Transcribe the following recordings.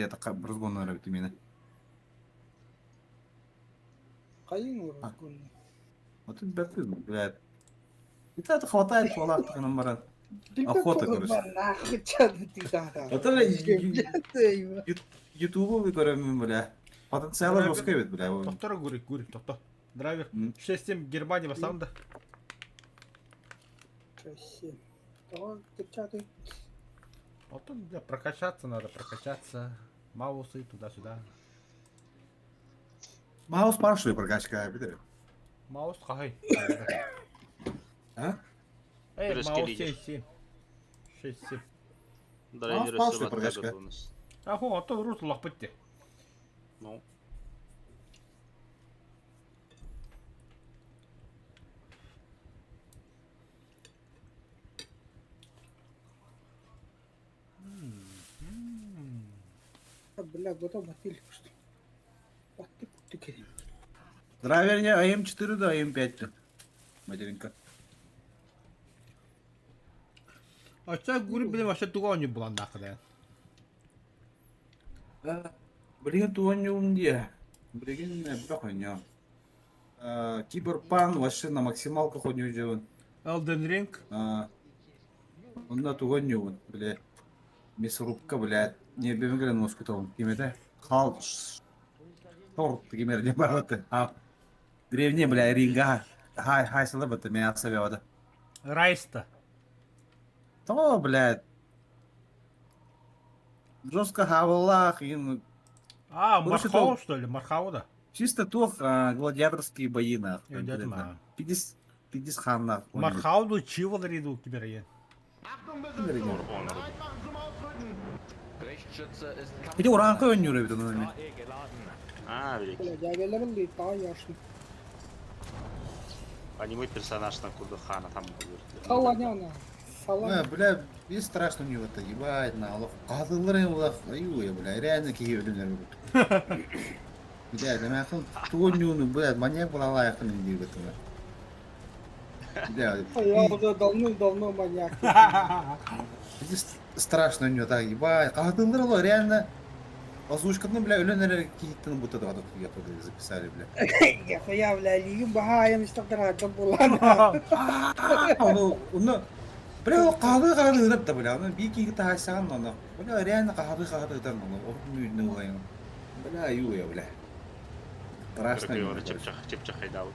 Это разгон робит именно. Кайын разгон. Вот это бэпизм, блядь. И это хватает фалах, так нам охота, короче. Вот это ютубу вы говорим, бля. Потенциалы жесткий вид, бля. Тоқтар гури, тоқта. Драйвер. 6-7 Германия басамда. 6-7. Давай, перчатый. Вот тут для прокачаться надо, прокачаться. Маусы туда-сюда. Маус паршивый прокачка, бля. Маус хай. А? Эй, Biraz маус gelir. 6-7. 6-7. Драйвер спал, что ли, рисовать прокачка? готовность. Аху, а то рут лапытте. Ну, Бля, готов батиль, что. Батик, тыкай. Драйвер не АМ4, да, АМ5. Материнка. Ача гури билем вообще туган не булан нахуй. Блин, туанюм где? Блин, бля, Киберпан вообще на максималках у него делают. Elden Ring. Он на туанюм, бля. Мясорубка, блядь. Не бемгрен москутом. Кем-то? Халш. Торт, кемер, не бароты. Древние, бля, ринга. Хай, слабо-то мясо вёда. Райста. То, блядь. Жестко хавалах, и Мархау, что ли? Мархау, да? чисто то гладиаторские бои, нахуй. Я дядь ма. 50 хан, нахуй. Мархауду чивалриду киберье. Иди уранка önüyor bir tane. великий. Бля, дягелерин değil, daha yaşlı. Аниме персонаж на Кудахана там будет. Саланяна. Саланяна. Бля, и страшно у него это, ебать, на Аллах. Кадылыры, Аллах, аю, бля, реально какие өлімдер будет. Бля, для меня он тонюны, бля, маньяк была лайками не делает. Бля, Я уже давно маньяк. страшно у него так, ебать. Кадылыры, реально. Озвучка, ну, бля, өлімдер какие-то, ну, будто я туда записали, бля. Я, бля, лигим бахаем истадрать, булана. Onu bile kahve da bile onu bir iki tane sen onu bile реально kahve da onu o müydü o yani bile yu ya bile страшно Его чепчах хайдал.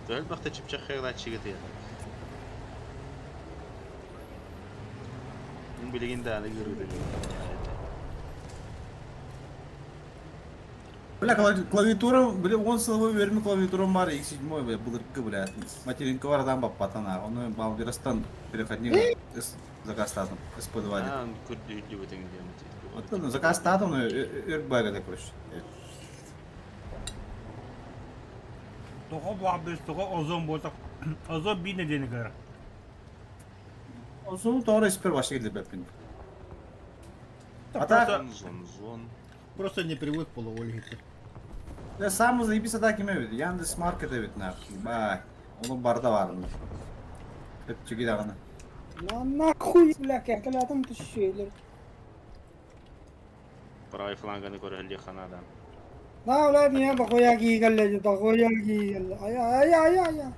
Дөл бақта чепчах хайдал чигет я. Мен билегенде аны көрүдө. Бля, клавиатура, бля, он силовой верми клавиатура Мари X7, бля, булыркы, бля, материнка var adam bak patana, onu Балбирастан переходник заказ статом, SP2. Көрдү үйдү өтеңден. Вот он заказ статом, өрбайга да короче. Тоға бұлады, тоға озон болса, озон бей недені көрі. O zaman doğru SP başa geldi bepin. Зон. Просто не привык полувольгити. Ya самый заебись атаки мевит, Яндекс Маркет evet nafki, bak, onun barda var mı? Hep çıkıyor dağına. Нахуй, бля, кәкелятым түшшейлер. Правый фланганы көрөлү ханадан. На, бля, не, бахоя гигалле, бахоя гигалле. Ай.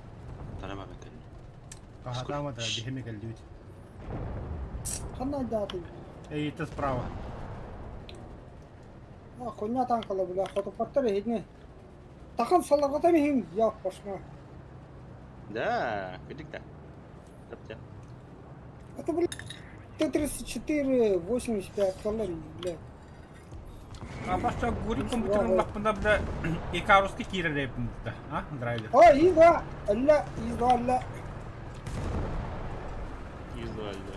Тарама бекен. Қағатама да бихеме кәлдует. Қандай даты? Эй, это справа. Хуйня танкала, бля, фотопаттар едіне. Тақан саларға да мехин, яқ башма. Да, кыдык-то. Таптя. Это, бля, Т-34, 85 долларов, бля. А просто гури компьютердің лақпында бля, Икарусқа кирі рейпімді, а, драйвер. О, изда, алла. Визуально.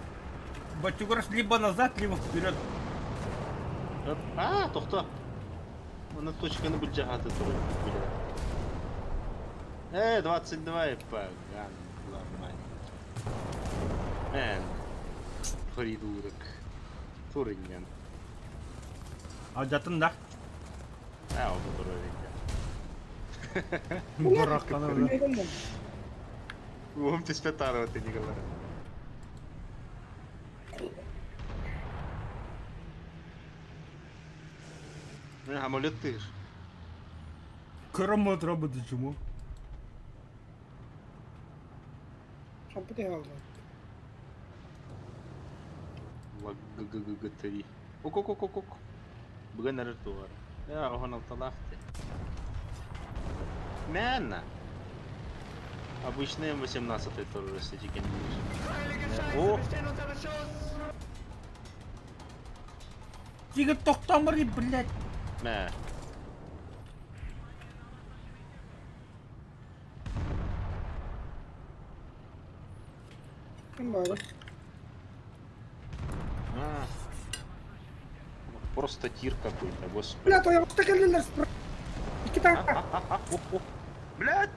Батюграш либо назад, либо вперед. Тохта. Она точканы бұл жағаты тұры. 22 паган. Мен. Придурок. Туринген. А жатын да. Ол бұл туринген. Бұрақтаны бля. Уым теспе тарығы тені қалар. Амулет ты ж. Кырымы работы чему? Шампуте алды. ГГГ3. Ок. Бүгін әрі туғар. Оған алталақты. Мәнна. Обычный М18 тоже с этим. О! Тиге тоқтамыр, блядь. Мә. Кім бары? А. Просто тир какой-то, господи. Бля, то я вот келдилер спр... Iki tanka. Блядь!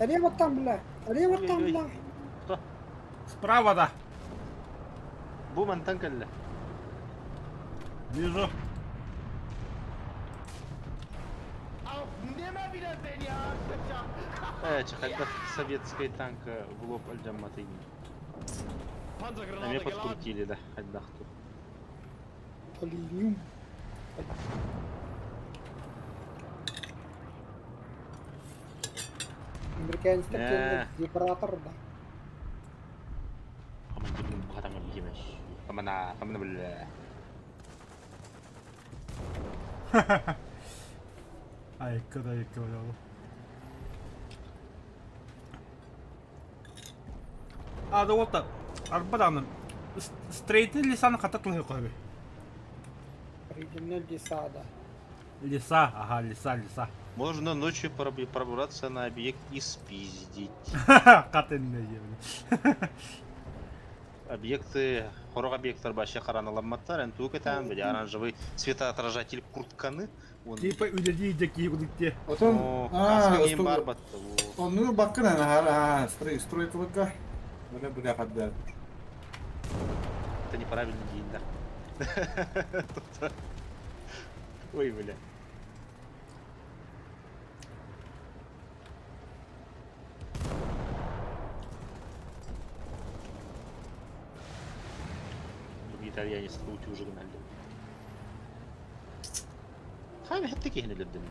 Ария вот там, бля. Ария вот там, Ой-ой-ой. бля. Кто? Справа, да. Бу мантан кәлі. Вижу. Когда советская танка в лоб альдам матыни. А меня подкрутили, да, альдахту. Алюминиум. Американецтер келді. Декоратор, да. Командирдің бұғатаңа беймеш. Қамана білі. Ай, когда я говорил. Да вот так. Арбадан. Стрейты лесаны қатықлығы қойбе. Оригинал десада. Леса, ага, леса. Можно ночью пробраться на объект и спиздить. Қатынны ебі. Объекты, хорог объекттар башы қараналаматтар, әнту кетен, бәде оранжевый светоотражатель куртканы. Типа үледі деки күдікте. Отон, Каскагейм бар батты. onu bakın ha, строителька. Бля, хадда. Это неправильный день, да. Ой, бля. Итальянец утюжик налил. Хай хәтта киһне лебдем.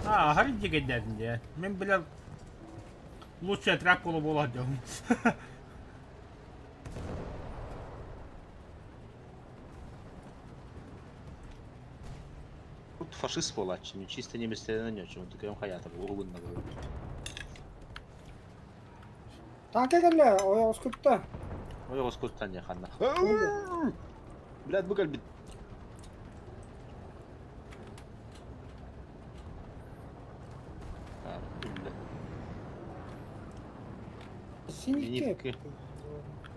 Харин дегендерін де. Мен білем лучше отряд қолы болады. Тут фашист полачный, чисто немецлерden нечем. Вот такой хаята был, угодно было. Танка келді, оя ұскүтті. Ой, господи, не ханна. Блядь, быкаль бит. Синий кеп.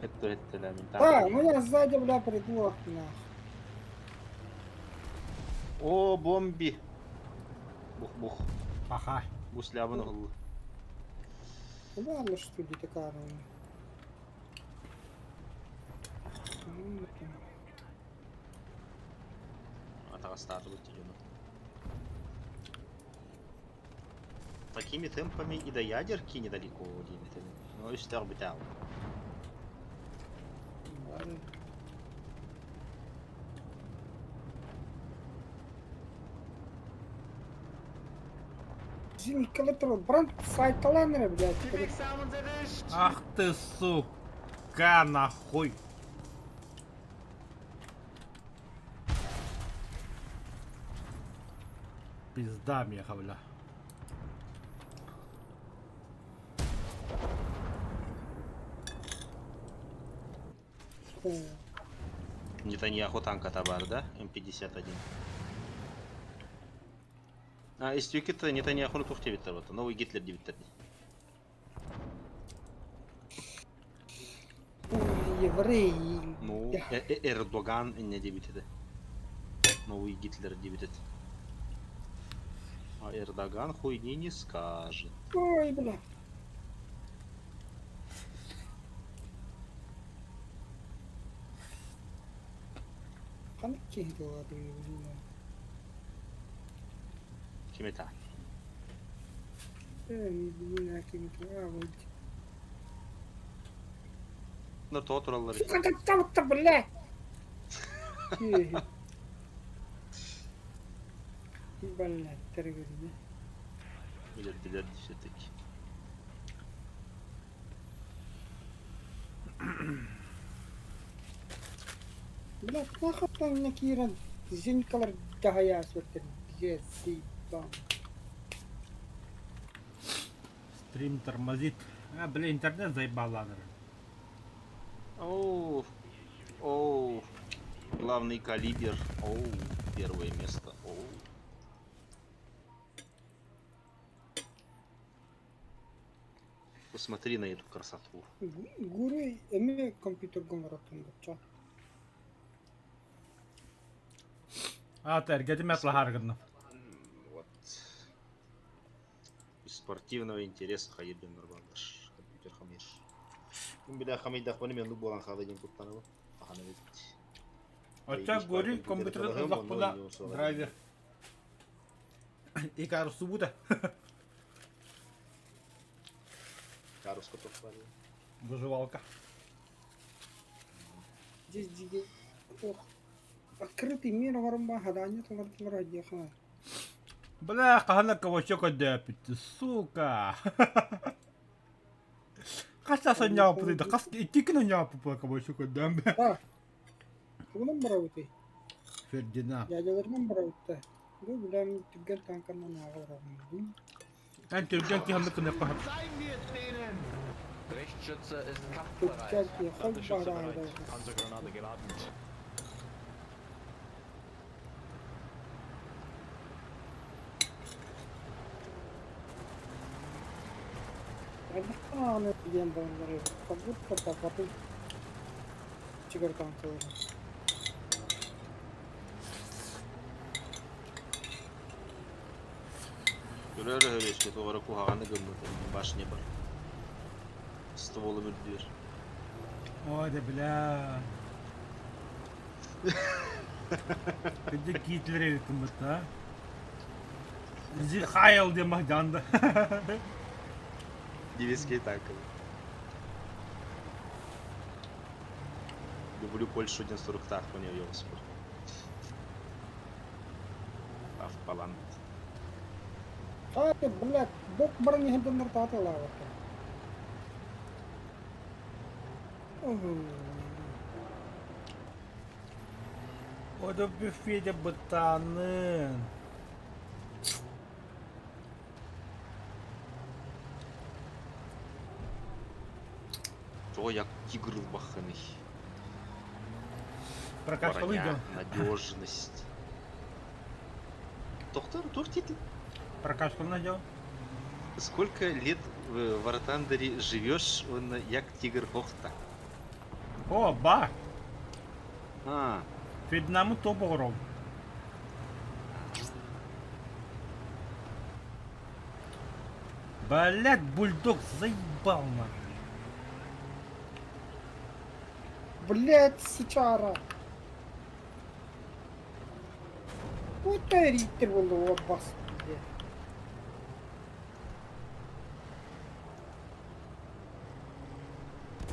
Это Ну я сзади, бля, приду. О, бомби. Бух. Ага. Буслявын ылы. Куда лишь студии такая? Атаға старту өттелемі. Такими темпами и до ядерки недалеко, Димитр. Ну, если ты орбитал. Зимний коллектор, бранд сайт таланера, блядь. Ах ты, сука, нахуй. Пизда меха, бля. Нетаньяху танка табар, да? М51. А, истюкет Нетаньяху тух дебиттер вот. Новый Гитлер дебиттер. Еврей. Ну, Эрдоган не дебиттер. Новый Гитлер дебиттер. А Эрдоган хуйни не скажет. Ой, бля. Kanka dua dulu. Кимета. Yine kim dua. Ну, то тураллар. Kanka tam bля. Блядь, тергелме. Билердилер все-таки. Блядь, нахуй мне киран. Зинкалар дahaya сөртен. Еси бам. Стрим тормозит. Бля, интернет заебал, ладно. Оу. Оу. Главный калибр. Оу. Первое место. Оу. Посмотри на эту красоту. Гуру эме компьютер гонратын бача. Тергедим ятла харгынна. Вот. Из спортивного интереса хайырден нурбандаш. Компьютер хамир. Бля хамайда хоны мен болан хадагин куттанабы. Ахана бит. Оча гори компьютерden ызлак була драйвер. Икарус субута. Карус котофали. Выживалка. Здесь диге. Ох. Открытый мир варма хадanya тулар радиоха. Бля, кахана кавачока дэпит, сука. Каса саняу пуда, кас итикина няу пупа кавачока дэмбэ. Да. Bunun barawti. Фердинанд. Yajalarının barawti. Bu bilen tügger tankanla nağıram. Эн түрген ки хамны кына кахат. Rechtsschütze ist Tügger kampfbereit. ki hal Landesschütze bara. bereit. Panzergranate geladen. Anı diyen bunları kabul kapatı. Çıkar tankaları. Görür höreşke doğru kuhağını görmedim. Baş ne var? Стволы mürdür. Ой, да бля. Где Гитлер этим это? Зихайл де Магданда. Девятский танк. Люблю Польшу 140 так, у нее спорт. А в Палант. Hadi блядь, бок барни хендер татала вот. Ой, да Федя ботаны. О, як тигр баханый. Прокачка выйдем. Надежность. Доктор, тортит. Прокачку надел. Сколько лет в Вартандере живешь, он як тигр хохта. О, ба. А, Феднаму тобором. Блять, бульдог заебал нахуй. Блядь, сучара. Вот ритер был бас.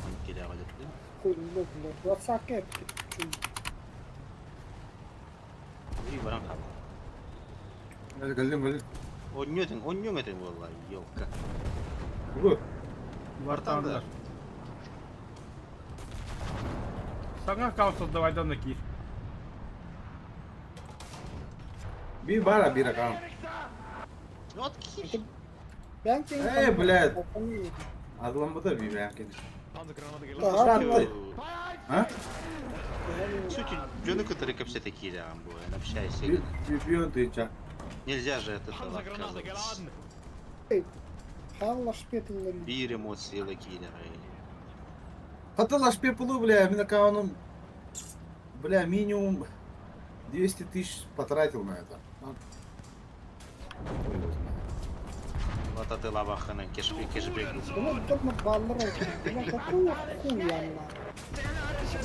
он келе калат. Куллу блядь, вот сакет. Ури баран хал. Geldim. Оннёң этен валлаhi, ёлка. Bu. Вартандер. Саңа калса давай да наки. Bir bara bir rakam. Вот ки. Ben ki. Блядь. Adlan bu da bir belki. Panzergranate geladen. Daha Ha? Сути, жёны, которые как все такие, да, общайся. Bir diyeceğim. Нельзя же от этого Panzergranate отказываться. geladen. Halla шпетелен. Bir эмоции киллера. Hatırlaş bir pulu bля, мне кауном, бля, минимум 200 тысяч потратил на это. Вот от лавахана кешбек. Bunu tutma ballara. Bunu kakıyor kuyuyanlar.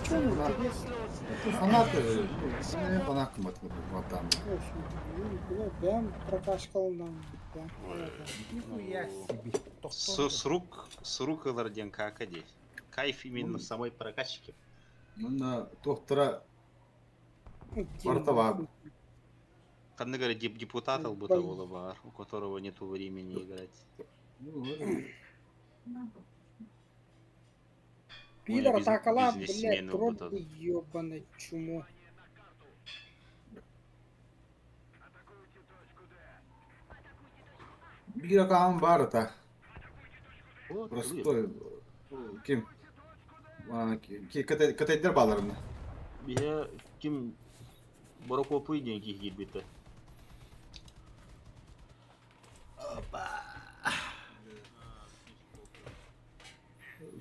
Çok интересно. Фанаты, не фанатым это вот там. Ben прокачкалынан. Нихуя себе. С рук Ларденка Акади. Кайф именно в самой прокачке. Ну, на доктора Вартова. Канныгара депутат албута ола бар, у которого нету времени играть. Ну, вот. Пидор бизнес- атакала, бизнесмен блядь, опыт рот ебаный чуму. Bir rakam var da. Вот, Просто kim? Katedral bağlarında. Бия ким Борокопу деньги гибита.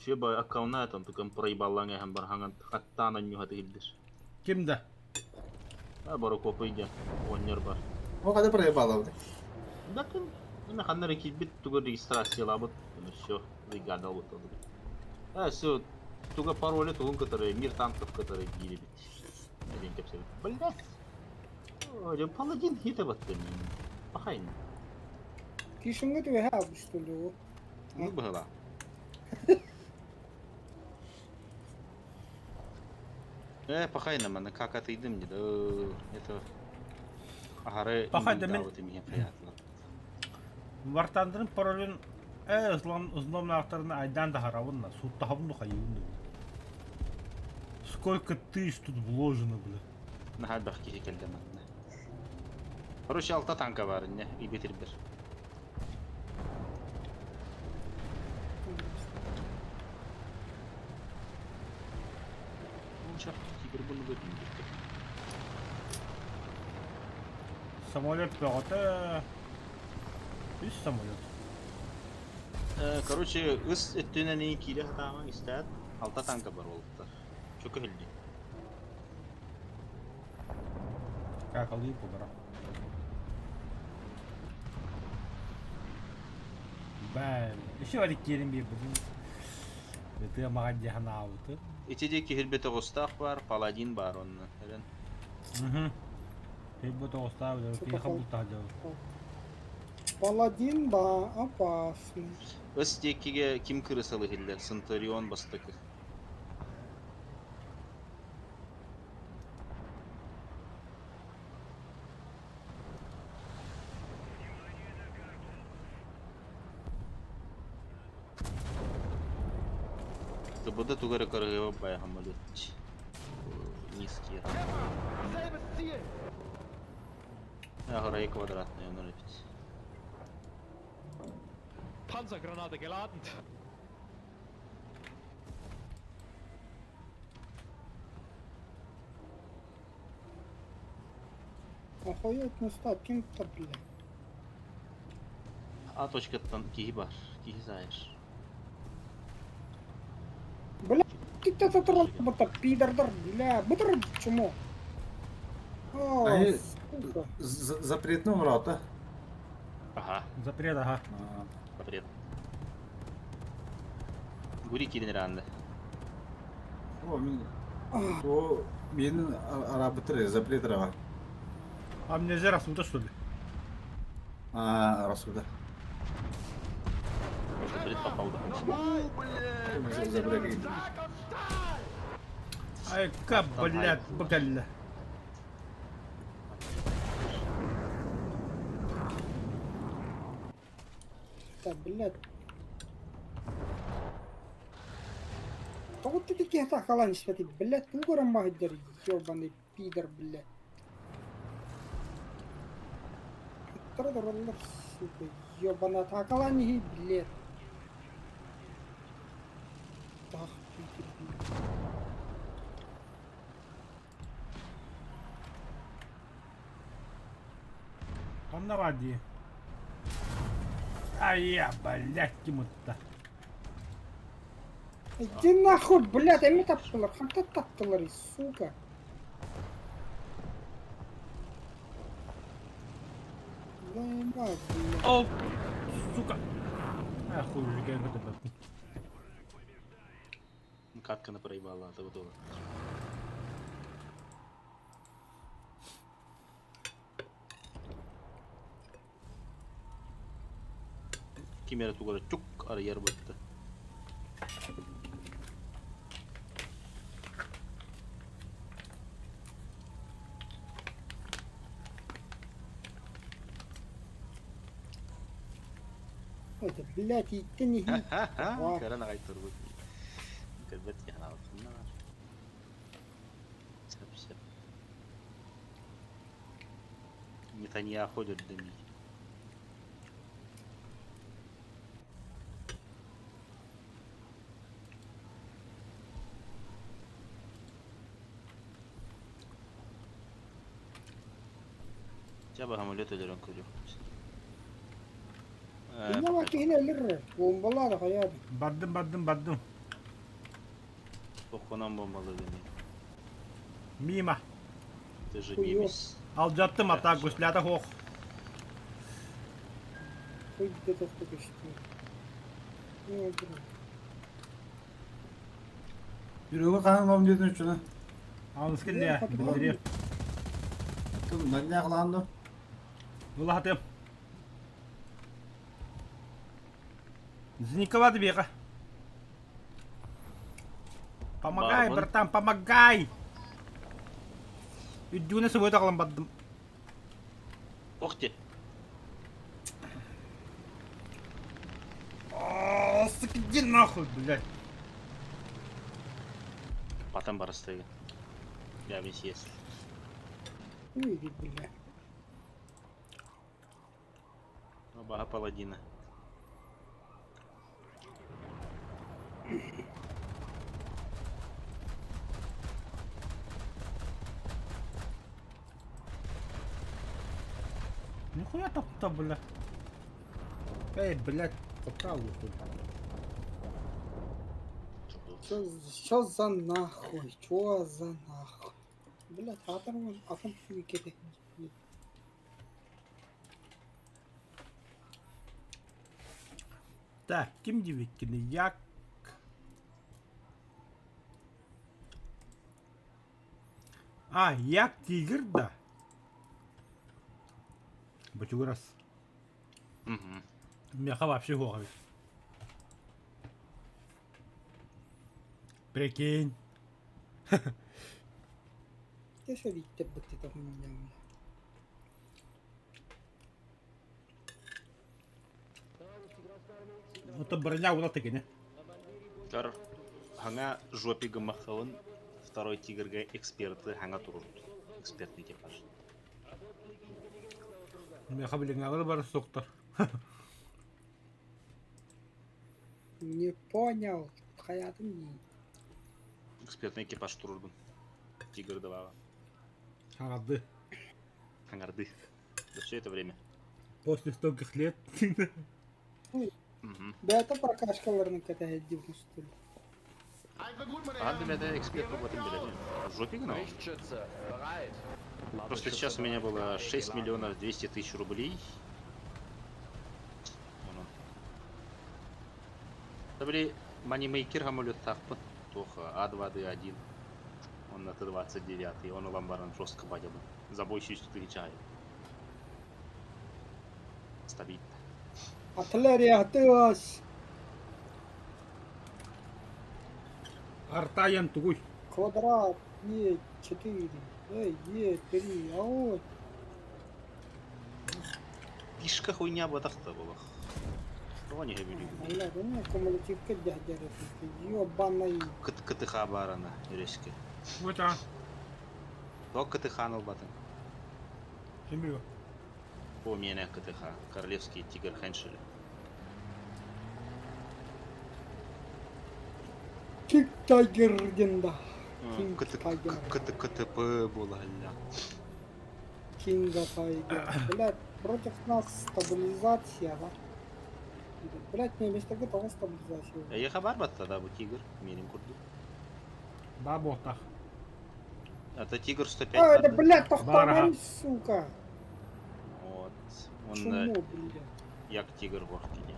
Шеба аккаунна там тукам проебаллаңа һәм барханган хаттана нюхаты гибдиш. Kimde? Борокопу иден. Оннер бар. O kadar paraya bağladı. Дакын эме ханнары кибит туга регистрациялабыт. Всё, бригада вот. Всё, туга пароли тугун который мир танков который гибит. Один кепсе. Блядь. Ой, паладин хитебаттын. Пахайн. Кишинге тüve ha bu stulu. Ну была. Пахайна мана как отойдем не да это ахары Пахай да мен- вот имеет приятно. Вартандырын паролин ызлом авторына айдан да харавынна. Сутта хабынду хайюнду. Сколько тысяч тут вложено, бля. На бах киһи келде манна. Короче, алта танка бар не и битер бир. Ну чак тигр bunu da bildirdi. Самолет пилота. Есть самолет? Короче, ыс өттүнөн эң кире хатаман истәт. Алта танка бар болупта. Чөкө хилди. Как алып бара. Бәл. Еще один керем бе бүгін. Бөтө маған жаһан ауыты. Итеде кихилбете гостак бар, паладин бар онны. Эрен. Угу. Хей бөтө остав, Что пиха такое? бултады. Паладин ба опасный. Ыс теккеге ким кырысалы хиллер? Центурион бастыкы. ТБД тугары карыгыва бая хамалет. Низкие. Аграй квадратные он рыбить. Panzergranate geladen. Охуеть, ну стат, кем-то, блядь. А точкаттан киһи бар. Киһи знаешь. Бля, ты-то бата пидордар, бля, бытр чему? О, Ай, сука. Запретный врата. Ага, Запрет, ага. запрет. Гури кирин ранды. O benim arabıtır запрет var. А мне нельзя рассудить, что ли? Расуда. Запрет попал да. Запрет. Ай, как, блядь, бакалля. Да, блядь. А вот ты такие атакалани смотри, блядь, ну гором магдер, ёбаный пидор, блядь. Традоралар, сука, ёбаный атакалани, блядь. Ах, ты, блядь. Он на радии. Ай, я, блядь, кем-то. Иди нахуй, блядь, эми таптылар, қамта таптылар, сука. Займа, блядь. О, сука. А, хуй, сжигаем это, блядь. Катка на проебала, это вот. Кимера тугара чук ара яр бытты. Это, блядь, идти не гиб. Ва. Карана қайтыр бұл. Кірбет яна алқынна. Сәп-сәп. Нетаньяху дөлдімей. Жаба хамулет өлерін көріп. Bunlar bak yine ölür. Bombalar hayal. Бардым. Тоқынан бомбалы демей. Мимо. Ты же Хуёв. немец. Ал жаттым ата гуслята хоқ. Хоть где-то кто-то что. Не öldürür. Yürüğü kanalım dedin şuna. Алыс келде. Білдірем. Dur ben ne kılandım? Бұл хатым. Зникова бега. Помогай, Бабун. братан, помогай! Иди на свой таглам баддым. Ох ты. Иди нахуй, блядь. Потом барастыгы. Я весь есть. Уйди, бля. Оба паладина. Нихуя так-то, бля. Эй, блядь, поправлю тут. Чё за нахуй? Чё за нахуй? Блядь, атом фигикеде. Так, ким девиккини, як. А, як тигр, да. Бачу раз. Угу. Мяха вообще горовит. Прикинь. Я что видите, будто там у меня. Это броня у нас таки, не? Кар ханга жопи гамахаун второй тигрга эксперты ханга турут. Экспертный экипаж. Мяха, блин, надо бар доктор. Не понял. Хаятым не. Экспертный экипаж турут. Тигр давала. Харды. Хангарды. За все это время. После стольких лет. Угу. Да это прокашкаларный катая дивный что ли. А для меня эксперт в этом деле. В жопе гнал. Richtschütze, bereit. Просто сейчас у меня было 6 миллионов 200 тысяч рублей. Добрый манимейкер гамулет тахпа. Тоха А2Д1. Он на Т29. Он ламбаран жестко бадил. За больше 100 тысяч. Стабильно. Артиллерия готовилась. Артаен тугуй. Квадрат Е4. Е3. А вот. Пишка хуйня бы тахта была. Что они говорили? Бля, да мне кумулятивка дядя. Ёбаный. КТХ барана. Резко. Вот а. Док КТХ на батон. Семью. По мне КТХ. Королевский тигр Хеншель. Кинг Тайгер Генда. Кинг Тайгер. КТП было. Кинга Тайгер. Блядь, против нас стабилизация, да? Блядь, не вместо готова стабилизация. Я хабар бат тогда бы тигр. Мерим курду. Баботах. Это тигр 105. А, это, да? блядь, Барага. повторяй, сука. Вот. Он Чему, блядь? як тигр в Оркине.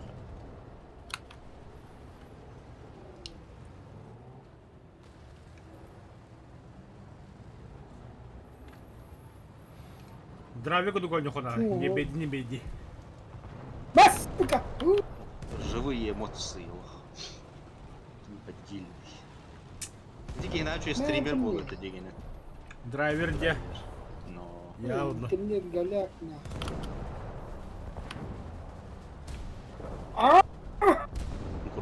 Дравику дугоню хода. Чего? Не беди, не беди. Бас, сука! Живые эмоции. Неподдельный. Диги иначе Ну, стример это был мне. это Дигина. Драйвер где? Но Явно. Интернет голяк, нахуй. А!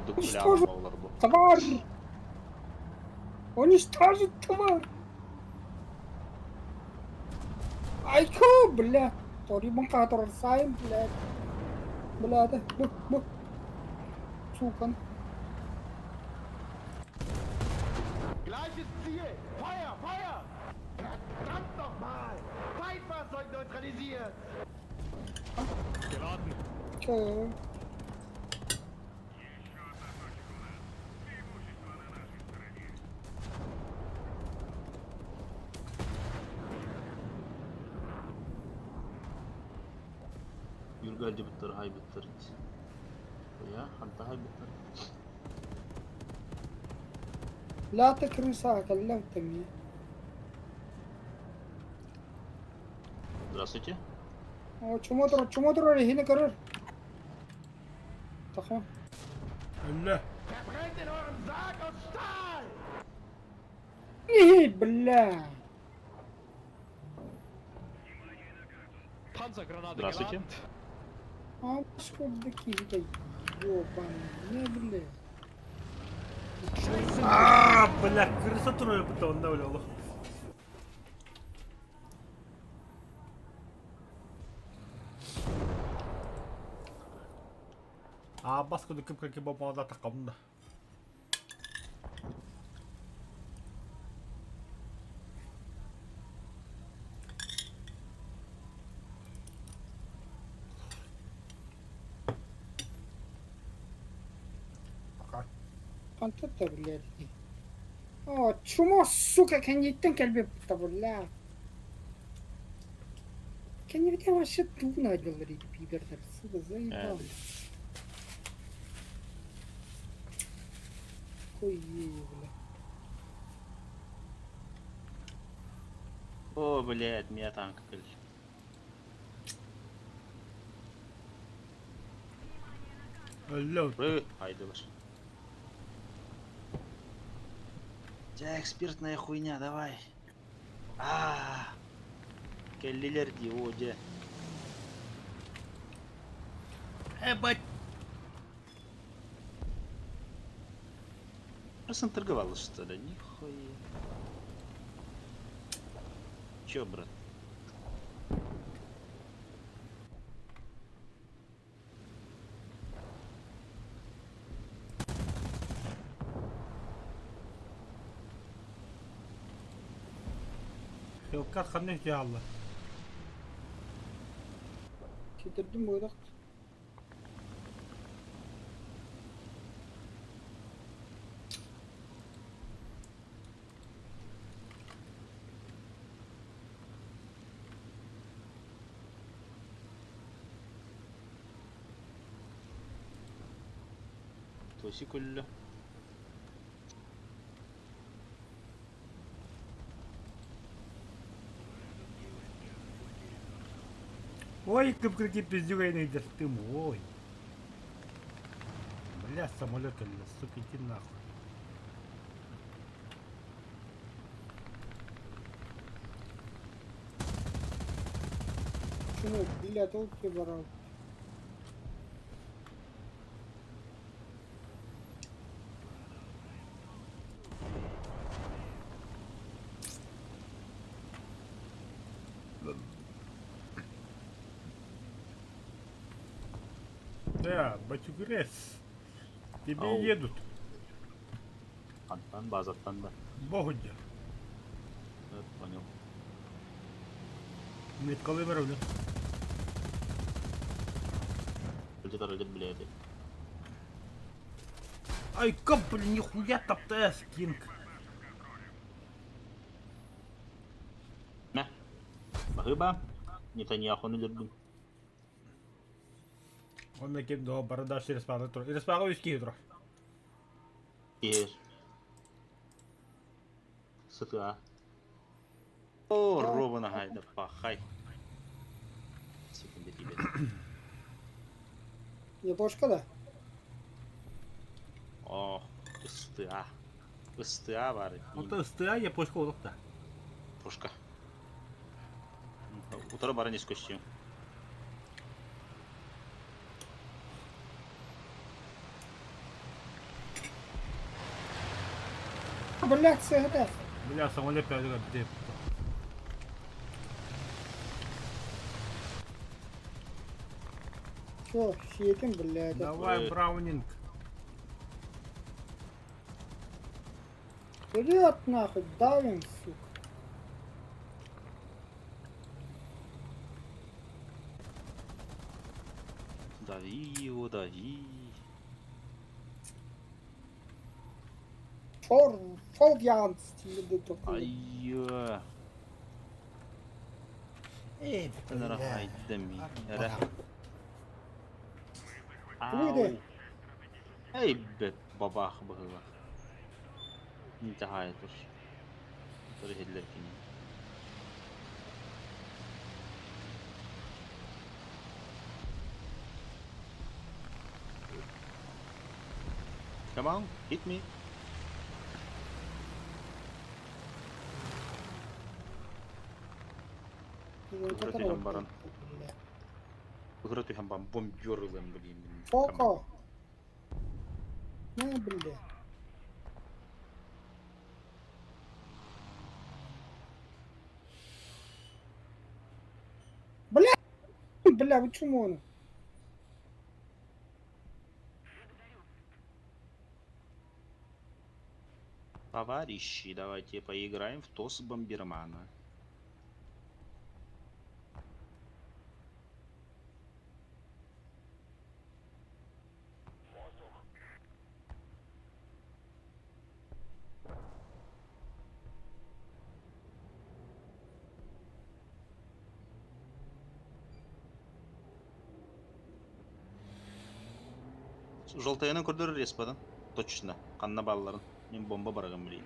Курдук Уничтожить бля алар бу. товар! Уничтожить товар! Айко, блядь! Тори бункатор сайм, блядь. Блядь, бу. Сука. Gleiches Ziel! Feuer! Feuer! Verdammt nochmal! Feindfahrzeug neutralisiert! Geladen. Че? Юргалди биттер, хай биттер. Я, ханта хай биттер. لا تكرسها كلمتني. Здравствуйте. О, чумодро, هنا قرر. تخون. Ölü. Verbrennt in eurem Sarg aus Stahl! إيه بالله. Panzergranate Здравствуйте. geladen. شو بدك هيك يوبان не بالله. Бля, крыса трое потом давляла. Баскоды кім болмағанда таққамын да. أنت بالله. أوه شو السوكا كان يتنك البيب بالله. كان يبدأ واشد دونا جلري بيدر درس زي ما. كوي بالله. О, блядь, меня танк пили. Ölü. Хайди баш. Тебя экспертная хуйня, давай. Келлилер диоде. Ебать. Просто торговал, что ли? Нихуя. Чё, брат? Хилкат ханны жаллы. Getirdim bu dak. توسي كله. Ой, кып-кырки пиздюгай найдешь ты мой. Бля, самолет, сука, иди нахуй. Şunu bilet ol ki baral. Да, батюгрес. Тебе Ау. едут. Антан, базаттан да. Богодя. Evet, понял. Меткалы вырвали. Өлді, блядь. Ай, кап, блин, нихуя топтая скинг. Мә. Chyba Нетаньяхуны дүрдім. Он на кем до борода через пару тру. И распару из кидра. Yer. Sıkı. O robuna haydi pahaj. Секунды тебе. Yapoşka da. Oh, ıstığa. Istığa var. Вот СТА я поискал да. Пушка. Утро бара не скостим. блядь, сыгда. Бля, самолет пядыга деп. Чё, щитим, блядь. Давай, Ой. Браунинг. Вперед, нахуй, давим, сука. Дави его, дави. Фолдянс, тебе такой. Айя. Эй, Ben rahaydım ya. Rah. Buydu. Ey be babak bıhıla. İntihaydır. Dur hediler kini. Come on, hit me. Bıhırı tüyhem baran. Bıhırı tüyhem baran. Bombiyörülen bileyim. Фоко. Не, бля. Бля! Бля, почему он? Товарищи, давайте поиграем в ТОС Бомбермана. Жолтаяны көрдөрөр респадан. Точно. Канна балларын. Мен бомба бараган билейин.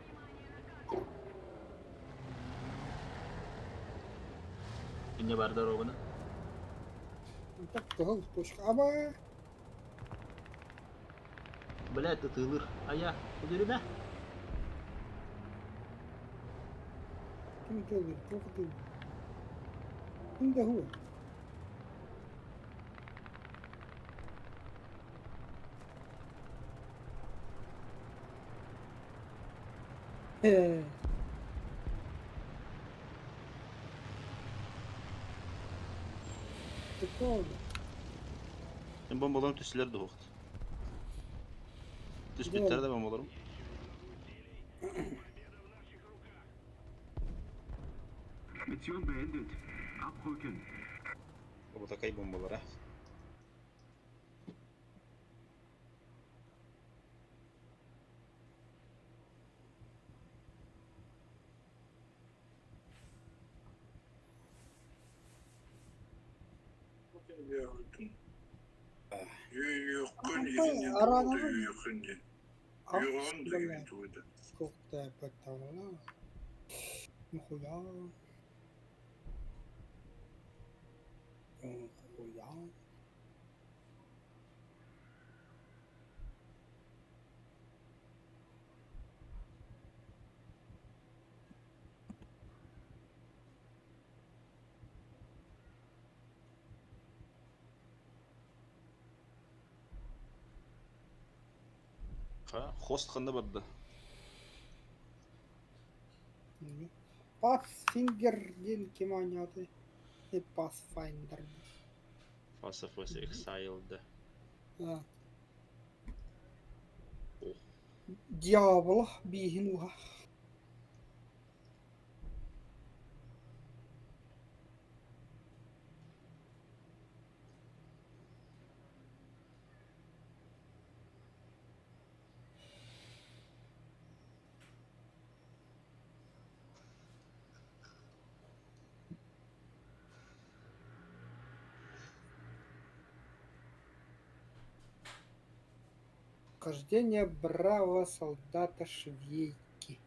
Инне бардар обаны. Так, гол, пушка. Аба! Блядь, ты тылыр. Ая, кудырина. Ким ты? Плохо ты. Ким да хуй? Э. Прикольно. Мен бомбаларым түстілер де оқты. Түс биттер де бомбаларым. Mission beendet. Abrücken. Bu takay bombalara. Сколько потом? Нихуя. Нихуя. Хост қанды барды. Pathfinder ден кем ойнады? Pathfinder. Pass of was exiled. А. О. Дьявол, бигнуга. Хождение бравого солдата швейки.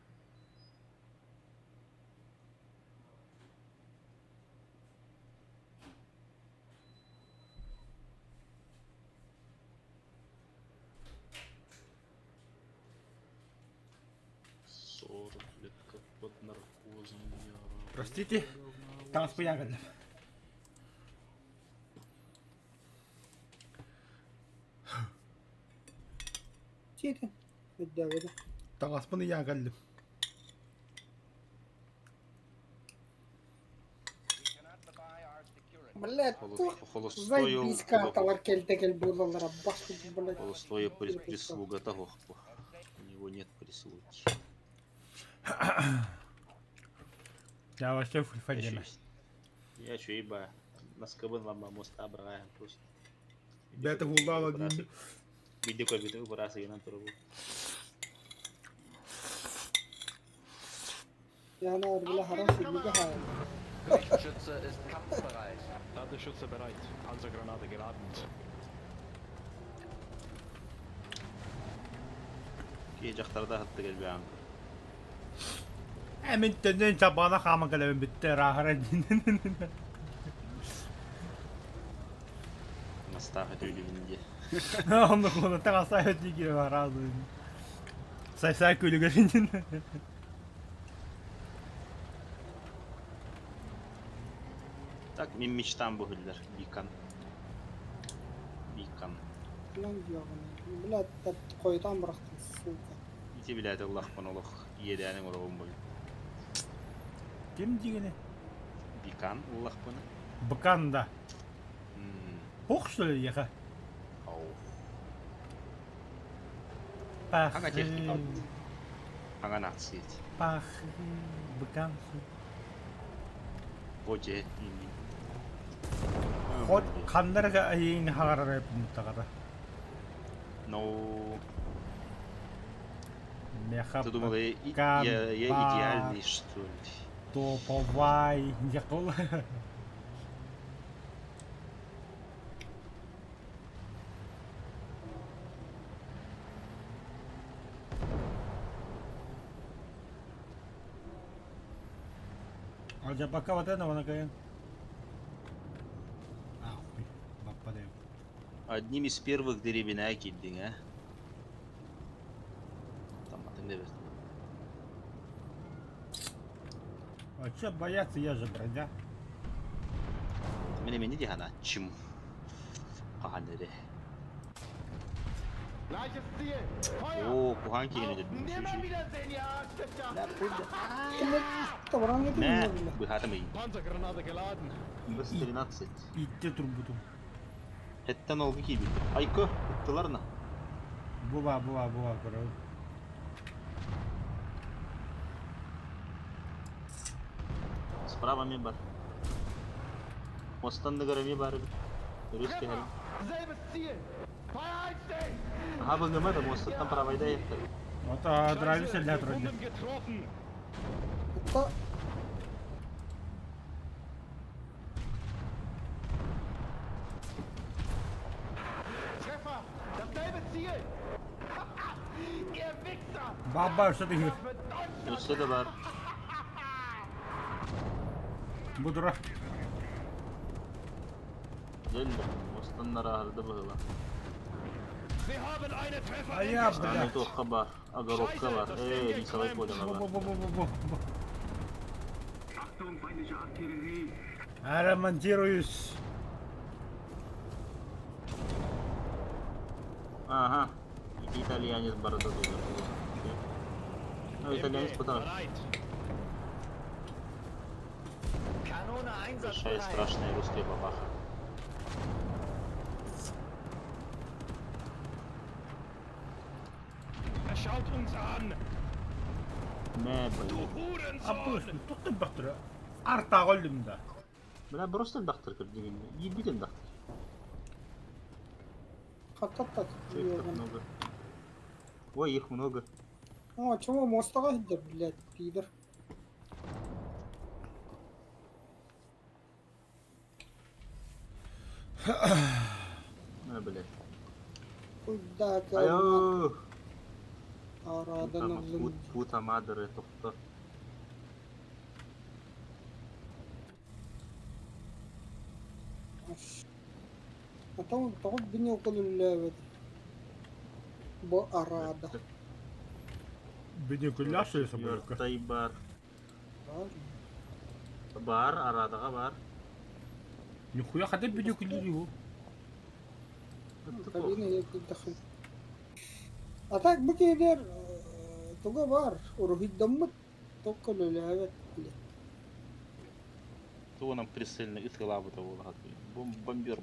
Лет как под наркозом. Простите, там по ягодам. Тихо. Да, да. Тагаспыны ягодым. Блядь, тух. Холостой Заебись карталар келтекел булалар. Баскут, блядь. Холостой прислуга того. У него нет прислуги. Я вообще фульфадина. Я чё еба. Наскабын лама моста абрага просто. Бета гулдала дин. Видео кой биту барасы янан туру. Я на орбила харам сидига хая. Lichtschütze ist kampfbereit. Ladeschütze bereit. Panzergranate geladen. Ки жактарда хатты келбеам. Min tenen sabana kama kala bitte raharadin. Настаха түйдүгүндө. Onu konu ta sayıcı gibi var ağzı. Say külü görünün. Так, мен мечтам бөгүлдер. Бикан. Lan diyor bana. Блядь, так koydan bıraktın suka. Ити билет Аллах конолох. Иеденин орогун бой. Kim diyene? Бикан Аллах кону. Bıkanda. Hoş söyle yaka. Ау. Pah. Ага техника. Ага нацит. Pah. Bıkan. Боже. Hot kanlara ayın hagarar yapın takada. Ну, Meha. ты думала, я Быкан, идеальный, что ли? Топовай. Якол. Acaba kavada ne ona kayın? Ахуй, баппадайım. Одним из первых деревина килдиң, а? Там атыңды берди. А чё бояться, я же бродя. Мени де хана чим. Каханере. Gleiches Ziel. Feuer. О, кухан кигени Auf дедим. Nimmerwiedersehen, ihr Arschlöcher. Табран не Не, думаю, быхатамый. Panzergranate geladen. Быс 13. İtti turbutum. Хеттен олгы кийбит. Айко, ыттыларна. Була, короче. Справа ми бар. Мостан дыгара ми бар. Русский Treffer. харим. Selbes Ziel. Feuer einstellen. Ага, быгыма да мостан правайда еттер. Вот дрались для тролля. Gefunden, getroffen. hatta Treffer. Dasselbe Ziel. Ihr Wichser. Baba что ты Das wird Deutschland. Өсө да бар. Будура. Делді. Мостан нарахарды быгыла. Wir haben eine Treffer. А я, Аны блядь. тоққа бар. Огородқа бар. Николай Полина бар. Бу-бу-бу-бу-бу. Achtung, feindliche Artillerie! Ремонтируюсь. Ага. Итальянец борода тут. Ну, итальянец потому что Bereit. Kanone большая страшная русская бабаха. Er schaut uns an. Не, Du блин. Абыш, Hurensohn. туттun бактыры. Арта голдумда. Бля, просто доктор кірдеген. Ебитен доктор. hatta tak. Чё их так много? Ой, их много. О, чего мостага иди, блядь, пидор. На, блядь. Куда ka? Айо! Aradan aldım. Пута мадыры, тоқта. Потом бини около левет. Бо арада. Беди күлляшыйсы бұрқы. Йортай бар. Правильно. Бар, арадаға бар. Нихуя хада беди күллери bu. Кабина я дохил. А так bu kadar tuga var. Uruhid dammat. Tokkolo levet. То нам прицельно и тыла бы того лагат. Бомбер.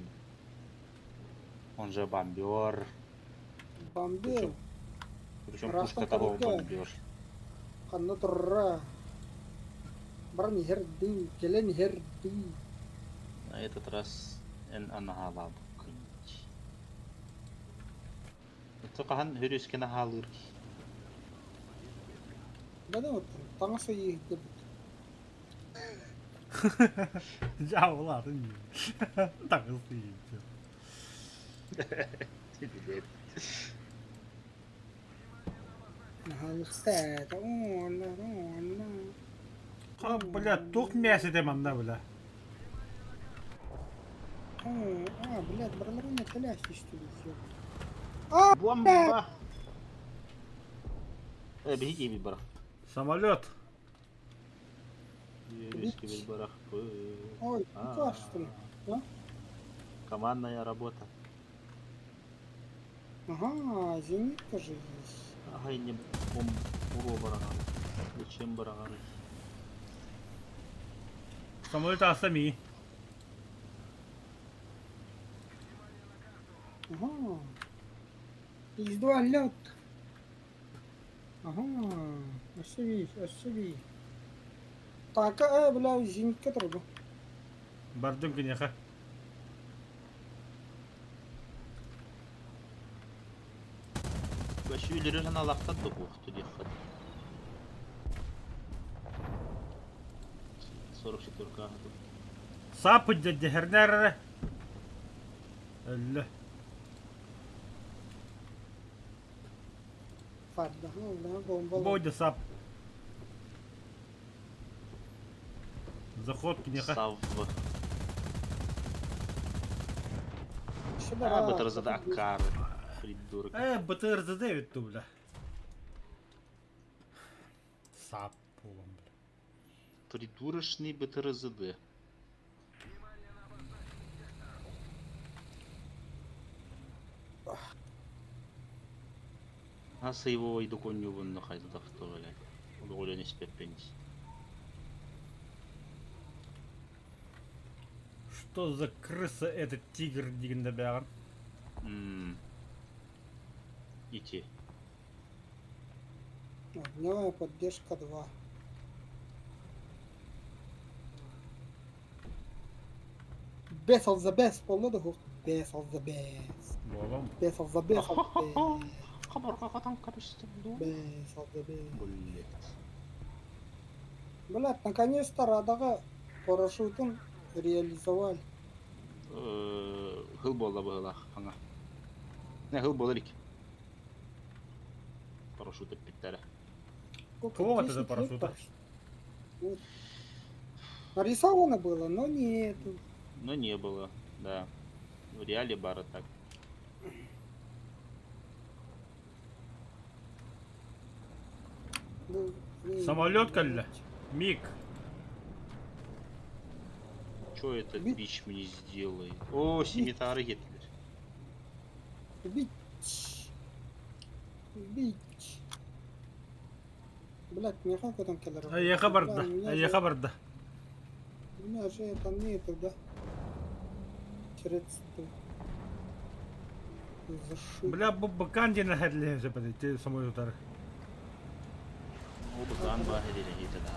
Он же бомбер. Бомбе. Причем Раз пушка так того дорогая. бомбер. Қанна тұрра. Баран херді. Келен херді. На этот раз анахала букынч. Это кахан хөрөскенә халыр. Бәді отыр. Таңысы егді. Жауларын. Таңысы ейді. Халықта. Оны. Бля, тух мясо деманда, бля. Блядь, браларына тәләшті істеді. Бомба! Беги бит барах. Самолет. Хөрөскә бит барах. Ой, как что ли? А? Командная работа. Ага, зенит тоже есть. Ага, не бомбу бараган. Зачем бараган? Самолет Асами. Ага. Есть два лед. Ага. Осови. Так, бля, зенит который. Бардым кенеха. Башы үйлерін алақтан да бұқты декқат. 44 кағыды. Сапы деді хернәрі. Әлі. Фарда, бля, бомба. Бойды сап. Заход кенеха. Саввы. Сюда. Бытырзыда аккары. Придурок. БТРЗД өтті, бля. Сап болам, бля. Придурочный БТРЗД. Аса его ойды коню бұнны қайды дақты ғылай. Ол ойлан еспеппеніз. Что за крыса этот тигр дегенде бәғын? Идти. Огневая поддержка 2. Best of the best, полнода хух. Best of the best. Болам. Best of the best of the best. Қабарға қатан қарышты бұл. Best of the best. Блять. Блядь, наконец-то Радага парашютом реализовали. Хыл болда бұғылақ аңа. Не, хыл болар екен. Парашют әппеттері. Кого это 10 за лет парашюта? прошло. Вот. Нарисовано было, но нету. Но не было, да. В реале бара так. Ну, Самолет, калля. Миг. Чё этот Бить. бич мне сделает? О, семитары Гитлер. Бить. Блядь, мне как там келер? Ай хабарда. Ай хабарда. У меня же это нету, да? Средства. Зашиб. Бля, баканди на хедле же подойти самолетар. О, быган багерили гита, да.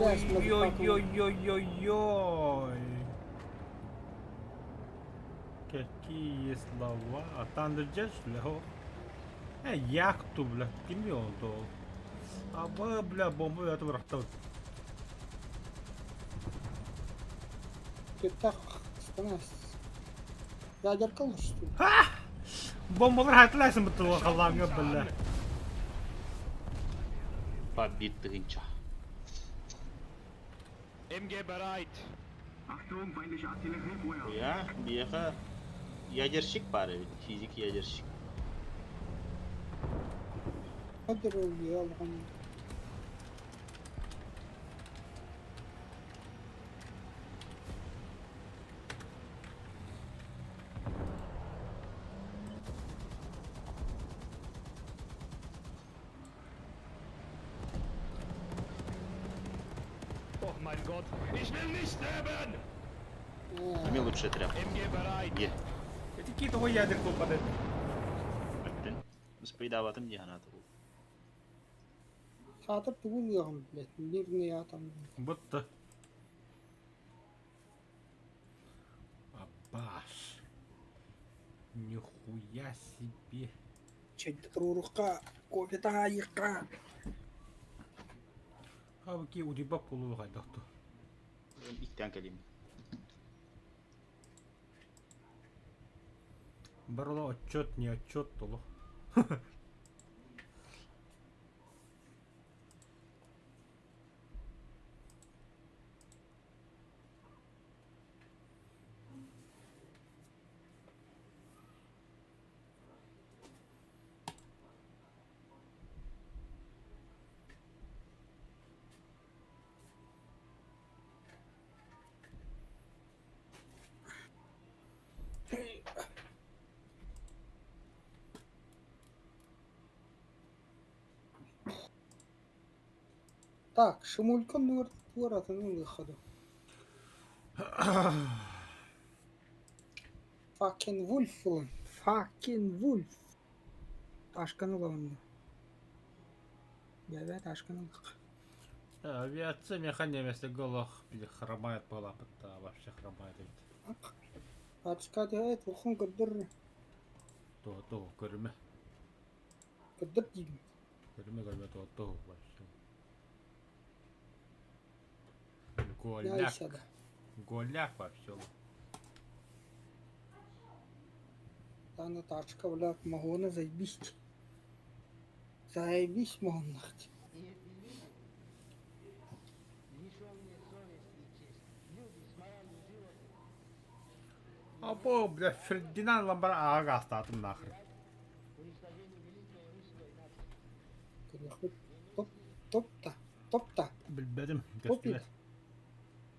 Ой-ой-ой-ой-ой-ой. Какие слова. А там держишь, бля, о. Яхту, бля, кем то. А вы, бля, бомбу я там рахтал. Пятах, становись. Я деркал, что ли? Бомбалар хәтләсен бутылга калганга, бля. Побит тыгынча. MG bereit. Achtung, feindliche Artilleriefeuer. Я, беха. Ядерщик пары, ведь физик ядерщик. قدروا يلا. mein Gott. Ich will nicht sterben! Мне лучше тряпка. MG bereit. Е. Какие того ядер попадет? Блин. Спейдаватым диханаты. Сатыр түгел яғым, блядь, мирный атом. Будто. Абаш. Нихуя себе. Чайдық рурыққа, кофе тағайыққа. Abi ki udibap olur haydaktı. İkten kelime. Барла отчет, не отчет толы. Так, Шамулькан воротының выходу. Fucking Wolf ulan. Fucking Wolf. Ташканы лауында. Бәбә ташканы лақ. Авиация механия вместо голых хромает была, вообще хромает. Атышқа дейт, ұқын күрдір. То, көрме. Күрдір деймін. Көрме, то, вообще. Я Голяк. сяда. Голяк вообще. Тана ташка, блядь, магона заебись. Заебись магон нахти. Або, бля, Фердинанд Ламбара ага остатым нахрен. Топта. Bilmedim. Topi. Göster.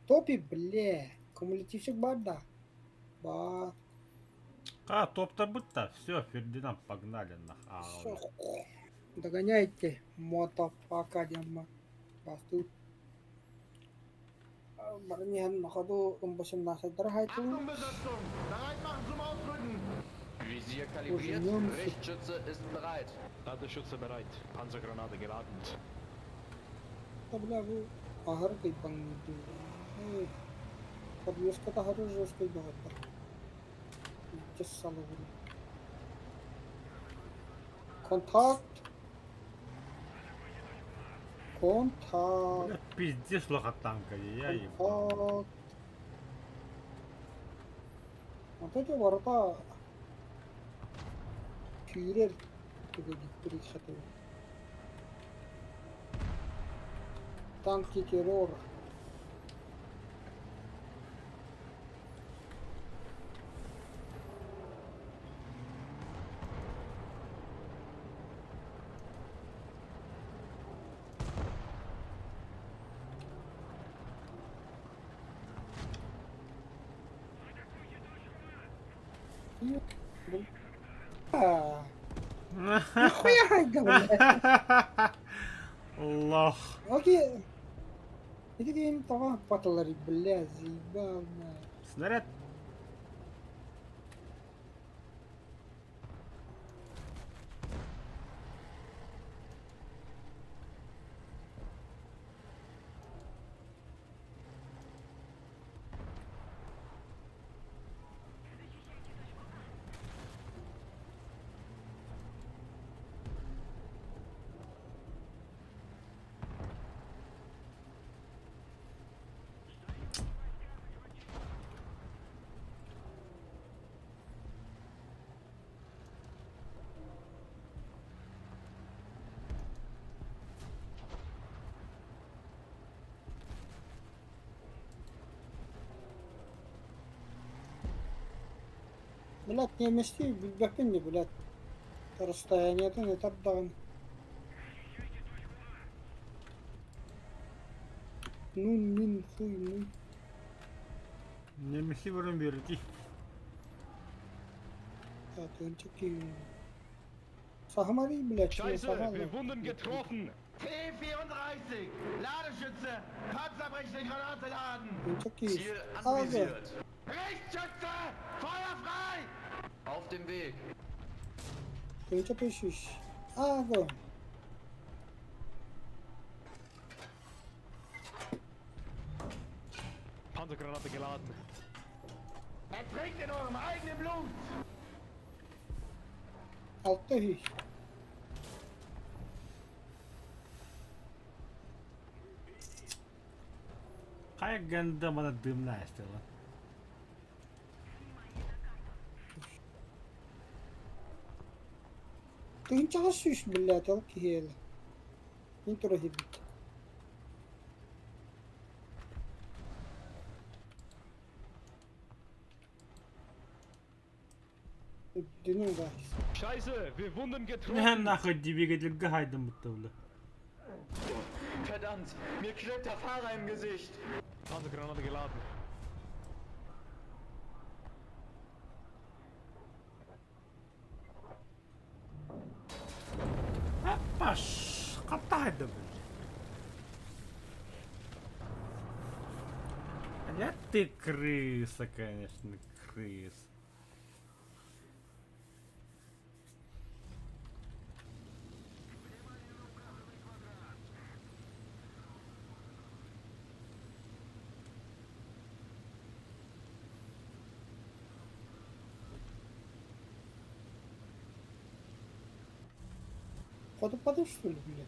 Топи, бля. Кумулятившік бар да. Бар. Топтар будто. Все, Фердинанд, погнали нах. Всё. Догоняйте. Мотопака дема. Басту. Барниян на ходу умбашим наса драхайту. Achtung, Besatzung! Bereit machen zum Aufrücken! Visier kalibriert. Richtschütze ist bereit. Ladeschütze bereit. Panzergranate geladen. Да бля, вы агар кай бангду. Подвеска-то агар жесткой догата. Тесало вроде. Контакт. Контакт. Бля, пиздец лохотанка, я ебал. Контакт. Вот эти ворота фюрер перехватил. Танки террора. Нихуя, блядь. Лох. Окей. Иди им того патлари, блядь, заебал, блядь. Снаряд. Блядь, не мести, бегапинни, блядь. Расстояние-то не тапдан. Ну, мин, хуй, ну. Немеси вырым берди. Так, он таки... Сахамари, блядь, что Scheiße, сахала. wir wurden getroffen. T-34, Ladeschütze, panzerbrechende Granate laden. Він такий. Ziel Aga. anvisiert. Rechtsschütze, Feuer frei! Auf dem Weg. Він такий щось. Ага. Panzergranate geladen. Ertrinkt in eurem eigenen Blut! Altta hiç. Какая ганда бана дымная стала. Ти він чого щось, блядь, алкігель. Він трохи бить. Дünün gayet. Scheiße, wir wurden Не getroffen. нахуй двигатель гайдом это, бля. Verdammt, mir klebt der Fahrer im Gesicht. Panzergranate geladen. Паш, катай да, бля. А ты крыса, конечно, крыса. Походу падал, что ли, блядь?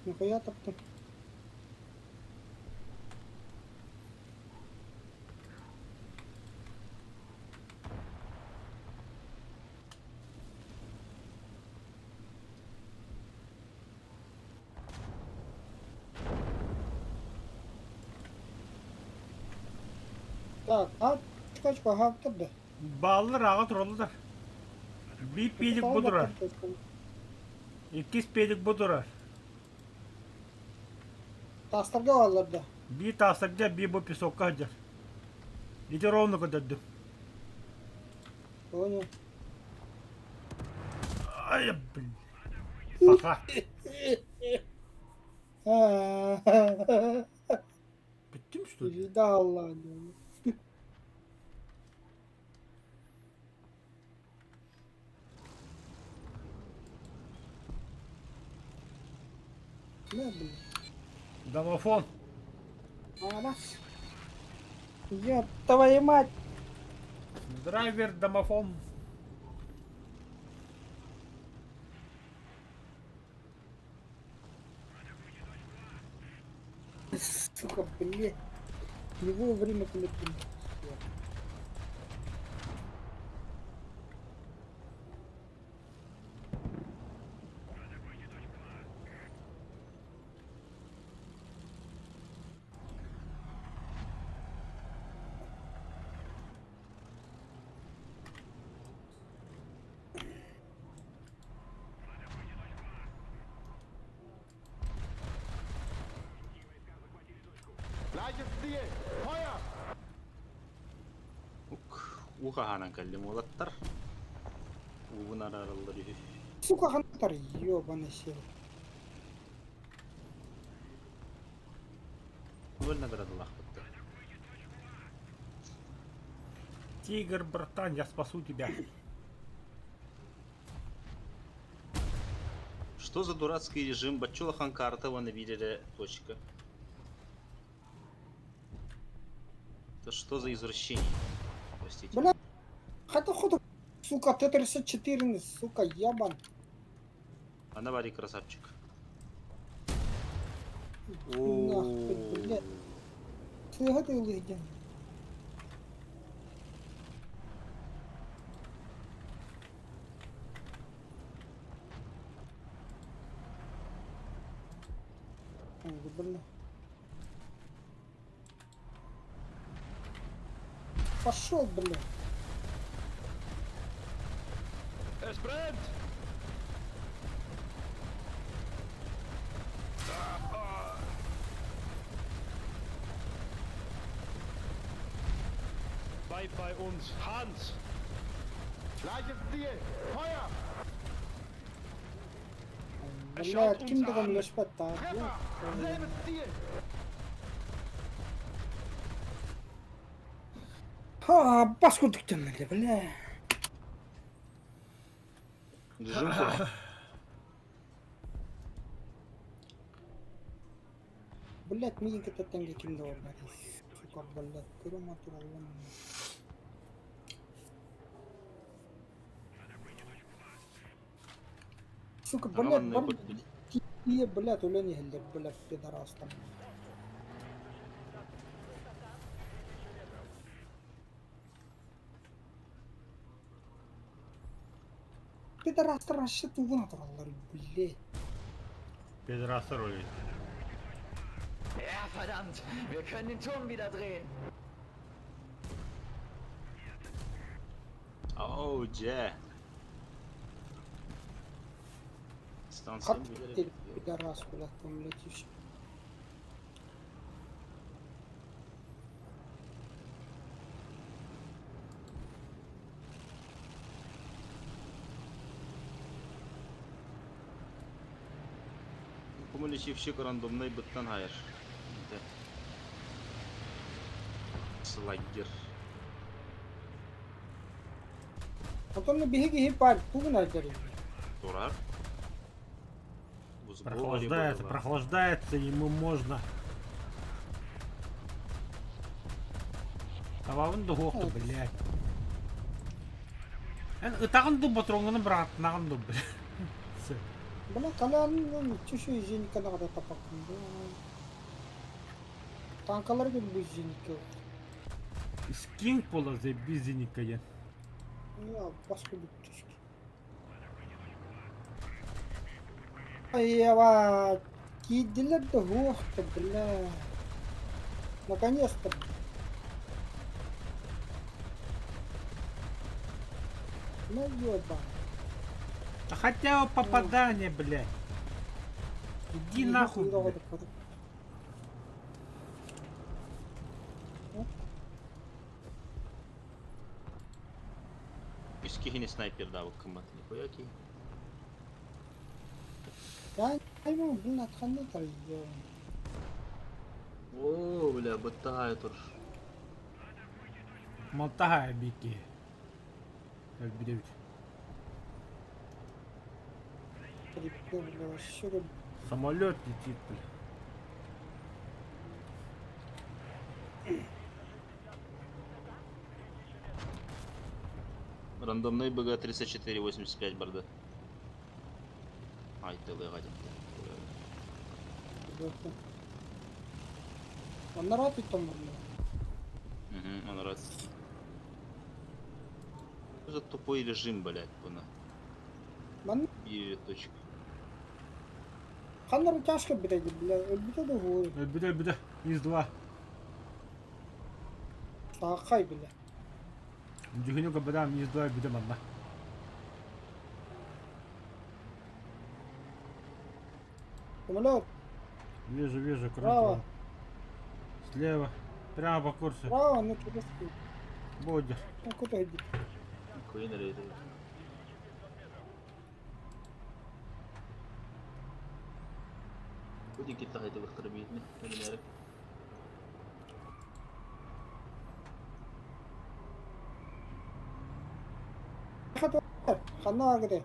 Нихуя так-то. Так, чекай, ага, тебе. Баллар ага туралар. Bir pedik bu durar. İki pedik bu durar. Тастарга аларда. Bir tasakca bir bu pisokka hacar. İki ровно kadar. Понял. Ай, блин. Пока. Bitti mi что ли? Да ладно. Не, блин. Домофон. А, раз. Ёб твою мать. Драйвер домофон. Сука, блядь. Не вовремя полетел. Gleiches Ziel, Feuer! Ухаһанан кэллим улаттар. Угунар араллар үһү. Сука, хантар, ёбаный сел. Вольно градалах бытты. Тигр, братан, я спасу тебя. Что за дурацкий режим? Бачула Ханкартова на видео точка. Это что за извращение? Простите. Бля, хотя ходу, сука, Т-34, сука, ябан. А навари, красавчик. Нахуй, блядь. Ты готовил где? Бля. Пошел, бля. Es brennt! Bleib bei uns. Hans! Gleiches Ziel. Feuer! Блядь, kimdi gömleşmet daha? Treffer! Selbes Ziel! Ha, bas kurduk demeli bile. Жим кур. Блядь, миин кететтенге kimdi olmadı? Сука, блядь, көрüm atır Allah'ım. Сука, блядь, Нормальный бар бот. iyi, блядь, ölen yehildir, блядь, пидорастан. Пидорастар aşağı tuğun atırlar, блядь. Pederastlar oluyor. Ja, verdammt. Wir können den Turm wieder drehen. Оу, же. Станция Kat bilerek değil, gidiyor. pidoras, блядь, помлетишь. Кумулятивщик рандомный быттан хайыр. Слагер. Потом на беге гипар, тугун айдары. Турар. В сговоре Прохлаждается, было. прохлаждается, ему можно. Табабын да хоқты, блядь. Итағын да батроңғыны бір атынағын да, блядь. Бля, kalanın çüşü jenika da kadar tapakında. Tankalar gibi bu jenika. Скинг пола за безденника я. Ya başka bir çüşü. Ay ya va, gidiler de hoştu bля. Наконец-то. Ну ёба. Да хотя бы попадание, блядь. Иди нахуй, блядь. Искихини снайпер да выкымат. Нихуя ки. Я пойму, блин, отходи там. О, бля, бытая тур. Малтага бики. Как блядь. Самолет летит, блядь. Рандомный БГ 3485 барда. Ай, ты гадит. Он на рапид там, блин. Угу, он раз. Что за тупой режим, блядь, пона. Ben И точка. kanları taşka bireydi bile. Öbürde de vur. Bir de. Из-2. Sağkay bile. Дюхиню кабадам из-2 bir de bana. Самолет. Вижу, Право. круто. Слева. Прямо по курсу. Право, ну туда спи. Бодер. Ну куда иди? Нихуя не рейдер. Kudi kita itu berterbit nih, ini merek. Hadi ver. Kanına var gide.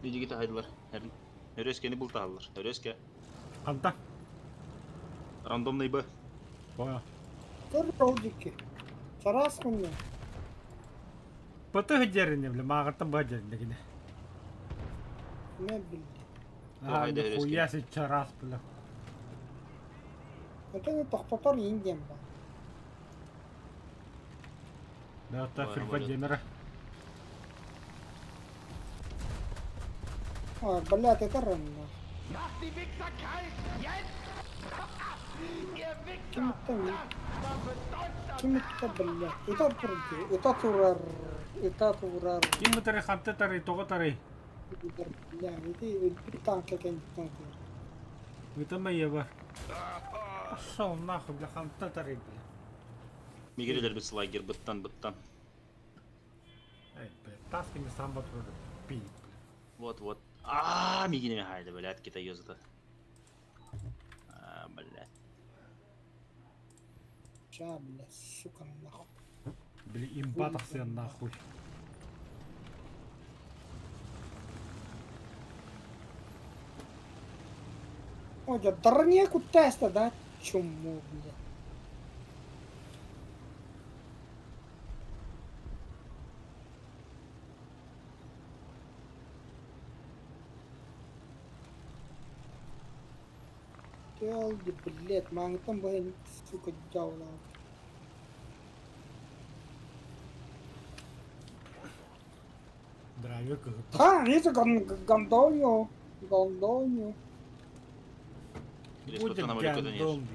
Jadi kita haydılar. Höröskeni bultahalar. Höröske. Kanта. Рандомный Б. Понял. Dur olacak. Saras mı? Пътъх дерне, бля, магата бъдерне гине. Ne bileyim. Ага, хайде, нихуя си чарас, бля. Öteni tohtatar yiyeceğim ben. Да, та Ой, фирфа нормально. демера. Ha, блядь, это рано. Macht die Wichser kalt! Jetzt! Ihr Wichser! Kim itti mi? Was bedeutet Kim itti блядь? Это турди. Это турар. Это турар. Ким тари, ханте тари, тога тари. Блядь, иди bir tank eken tank. Это моя бар. Пошел нахуй, бля, хантатары, бля. Мигрелер бит лагер быттан. Эй, бля, тасками сам батруды. Пи, бля. Вот. Мигине хайда, блядь, кита ёзыта. Блядь. Ща, блядь, сука, нахуй. Бля, имба таксы нахуй. Ой, да дорнеку теста, да? Чуму, блядь. Geldi, блядь, мангтан бэйн, сука, дьявола. Драйвер как. Это гондонio. Или Будет что-то на малюка гандон,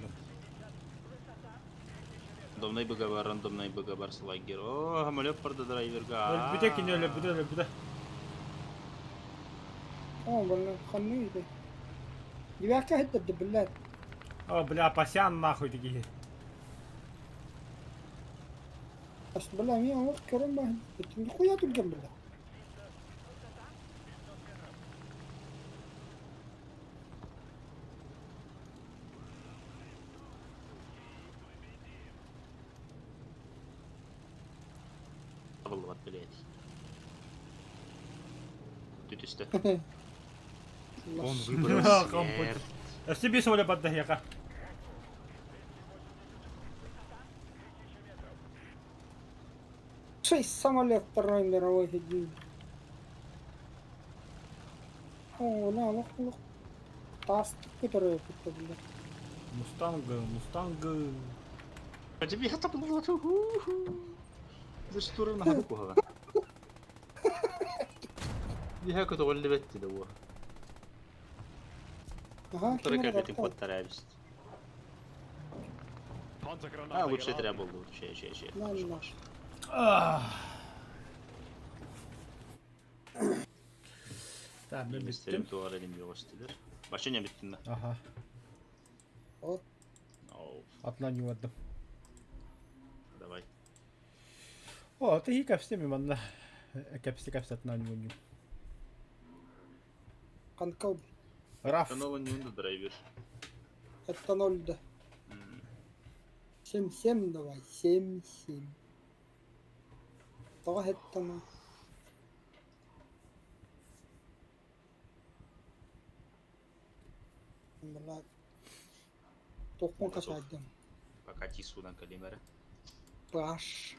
бля. Рандомный быгабар с лагер. О, самолет парды драйверга. Өлбүдө кине өлбүдө. О, блядь, ханны иди. Дивяка хиттерди, блядь. О, бля, пасян нахуй такие. Аш, бля, мен алып көрөм ба. Ты нихуя турган, бля. Вот, блядь. Тут üstte. Он выбрал выбрал смерть. Себе соля поддаяка. Шесть самолет Второй мировой войны. О, лох. Таст, который это, блядь. Мустанга. А тебе это было. За что на ходу куга. Диха кото голли бетти да во. Ага, Трека кемера бетин да. подтарабис. Panzergranate Лучше geladen. треба было. Ще. Нормально. Так, мен Местерим биттим. туар элим жогостилер. Машина биттин да. Ага. О, Атынан ювадым. Давай. О, ты кәпсеме манна. Кәпсе атынан ювадым. канкал. Раф. Канова не унда драйвер. Это 0, да. 7-7 давай, 7-7. Того это на. Блядь. Тохмон качайдым. Пока тисудан калимера. Баш.